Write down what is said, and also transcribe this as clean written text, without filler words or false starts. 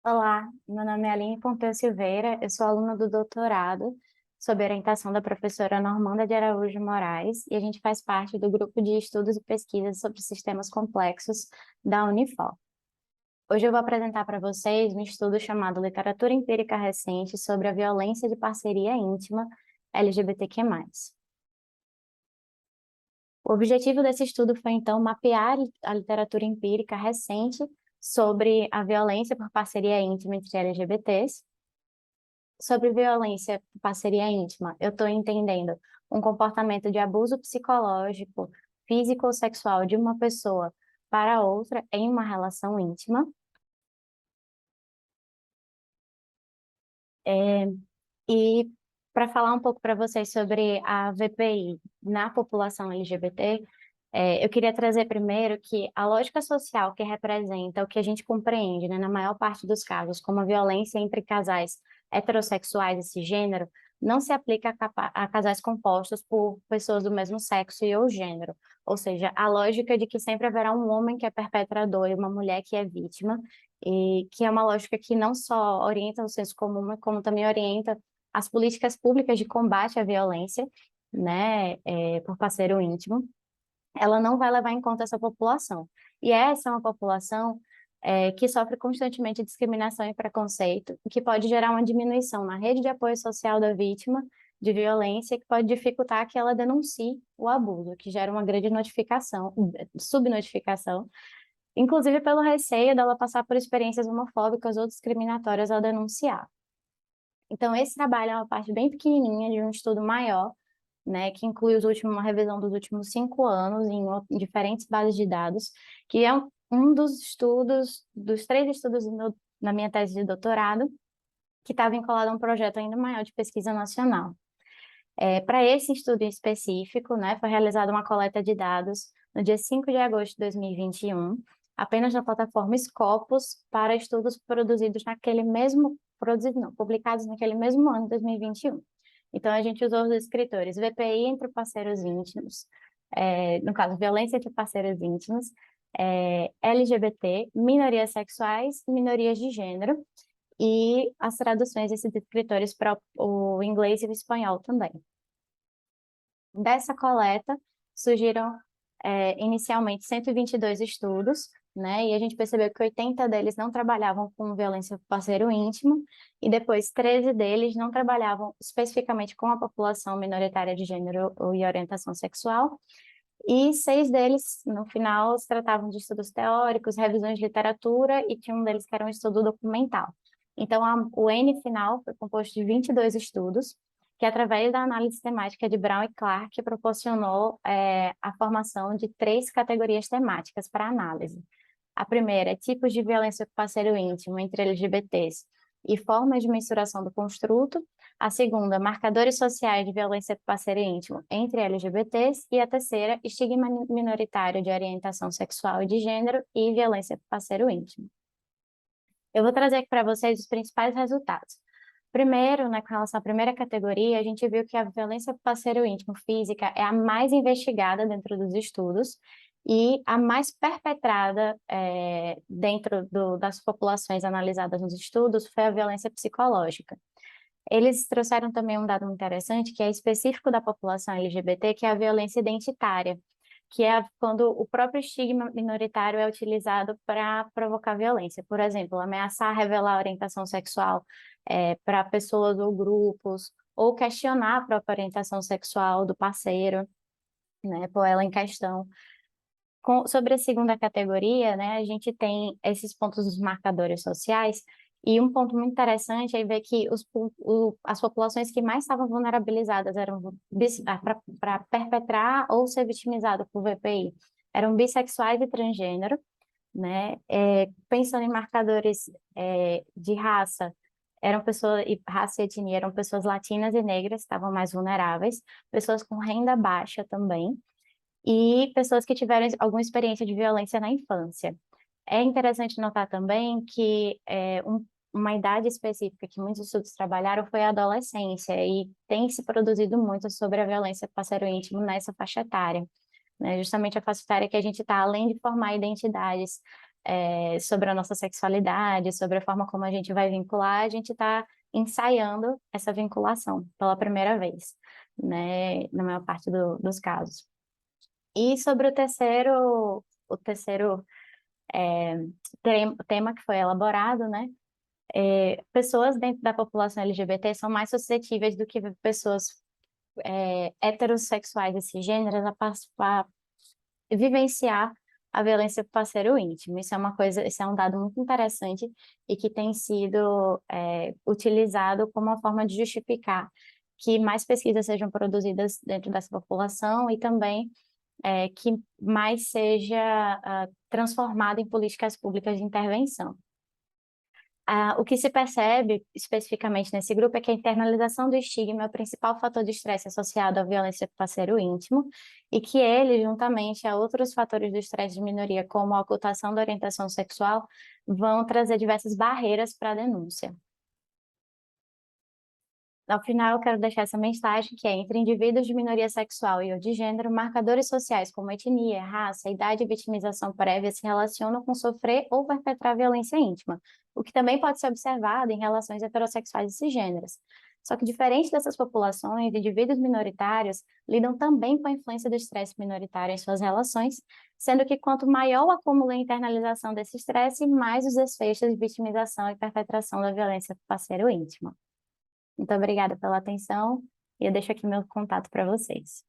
Olá, meu nome é Aline Pompeu Silveira, eu sou aluna do doutorado sob orientação da professora Normanda de Araújo Moraes e a gente faz parte do grupo de estudos e pesquisas sobre sistemas complexos da Unifor. Hoje eu vou apresentar para vocês um estudo chamado Literatura Empírica Recente sobre a Violência de Parceria Íntima LGBTQ+. O objetivo desse estudo foi, então, mapear a literatura empírica recente sobre a violência por parceria íntima entre LGBTs. Sobre violência por parceria íntima, eu estou entendendo um comportamento de abuso psicológico, físico ou sexual de uma pessoa para outra em uma relação íntima. E para falar um pouco para vocês sobre a VPI na população LGBT, eu queria trazer primeiro que a lógica social que representa o que a gente compreende, né, na maior parte dos casos, como a violência entre casais heterossexuais e cisgênero, não se aplica a casais compostos por pessoas do mesmo sexo e ou gênero. Ou seja, a lógica de que sempre haverá um homem que é perpetrador e uma mulher que é vítima, e que é uma lógica que não só orienta o senso comum, como também orienta as políticas públicas de combate à violência, né, por parceiro íntimo. Ela não vai levar em conta essa população. E essa é uma população que sofre constantemente discriminação e preconceito, o que pode gerar uma diminuição na rede de apoio social da vítima de violência, que pode dificultar que ela denuncie o abuso, que gera uma grande notificação, subnotificação, inclusive pelo receio dela passar por experiências homofóbicas ou discriminatórias ao denunciar. Então, esse trabalho é uma parte bem pequenininha de um estudo maior, né, que inclui uma revisão dos últimos 5 anos em diferentes bases de dados, que é um dos estudos, dos 3 estudos na minha tese de doutorado, que está vinculado a um projeto ainda maior de pesquisa nacional. Para esse estudo em específico, né, foi realizada uma coleta de dados no dia 5 de agosto de 2021, apenas na plataforma Scopus, para estudos produzidos naquele mesmo, produzidos não, publicados naquele mesmo ano, 2021. Então, a gente usou os escritores VPI entre parceiros íntimos, no caso, violência entre parceiros íntimos, LGBT, minorias sexuais, minorias de gênero, e as traduções desses escritores para o inglês e o espanhol também. Dessa coleta, surgiram inicialmente 122 estudos, né? E a gente percebeu que 80 deles não trabalhavam com violência por parceiro íntimo, e depois 13 deles não trabalhavam especificamente com a população minoritária de gênero e orientação sexual, e 6 deles, no final, se tratavam de estudos teóricos, revisões de literatura, e tinha um deles que era um estudo documental. Então, o N final foi composto de 22 estudos, que através da análise temática de Brown e Clark, proporcionou a formação de 3 categorias temáticas para análise. A primeira é tipos de violência por parceiro íntimo entre LGBTs e formas de mensuração do construto. A segunda, marcadores sociais de violência por parceiro íntimo entre LGBTs. E a terceira, estigma minoritário de orientação sexual e de gênero e violência por parceiro íntimo. Eu vou trazer aqui para vocês os principais resultados. Primeiro, né, com relação à primeira categoria, a gente viu que a violência por parceiro íntimo física é a mais investigada dentro dos estudos e a mais perpetrada dentro das populações analisadas nos estudos foi a violência psicológica. Eles trouxeram também um dado interessante, que é específico da população LGBT, que é a violência identitária, que é quando o próprio estigma minoritário é utilizado para provocar violência. Por exemplo, ameaçar revelar a orientação sexual para pessoas ou grupos, ou questionar a própria orientação sexual do parceiro, né, por ela em questão. Sobre a segunda categoria, né, a gente tem esses pontos dos marcadores sociais, e um ponto muito interessante é ver que as populações que mais estavam vulnerabilizadas eram para perpetrar ou ser vitimizado por VPI, eram bissexuais e transgênero, né? Pensando em marcadores de raça, eram pessoas, e raça e etnia, eram pessoas latinas e negras que estavam mais vulneráveis, pessoas com renda baixa também, e pessoas que tiveram alguma experiência de violência na infância. É interessante notar também que uma idade específica que muitos estudos trabalharam foi a adolescência, e tem se produzido muito sobre a violência parceiro íntimo nessa faixa etária, né? Justamente a faixa etária que a gente está, além de formar identidades sobre a nossa sexualidade, sobre a forma como a gente vai vincular, a gente está ensaiando essa vinculação pela primeira vez, né, na maior parte dos casos. E sobre o terceiro tema que foi elaborado, né, pessoas dentro da população LGBT são mais suscetíveis do que pessoas heterossexuais e cisgêneras a vivenciar a violência por parceiro íntimo. Isso é um dado muito interessante e que tem sido utilizado como uma forma de justificar que mais pesquisas sejam produzidas dentro dessa população e também que mais seja transformado em políticas públicas de intervenção. O que se percebe especificamente nesse grupo é que a internalização do estigma é o principal fator de estresse associado à violência com parceiro íntimo e que ele, juntamente a outros fatores do estresse de minoria, como a ocultação da orientação sexual, vão trazer diversas barreiras para a denúncia. Ao final, eu quero deixar essa mensagem que é entre indivíduos de minoria sexual e ou de gênero, marcadores sociais como etnia, raça, idade e vitimização prévia se relacionam com sofrer ou perpetrar violência íntima, o que também pode ser observado em relações heterossexuais e cisgêneras. Só que, diferente dessas populações, indivíduos minoritários lidam também com a influência do estresse minoritário em suas relações, sendo que quanto maior o acúmulo e internalização desse estresse, mais os desfechos de vitimização e perpetração da violência do parceiro íntimo. Muito obrigada pela atenção e eu deixo aqui meu contato para vocês.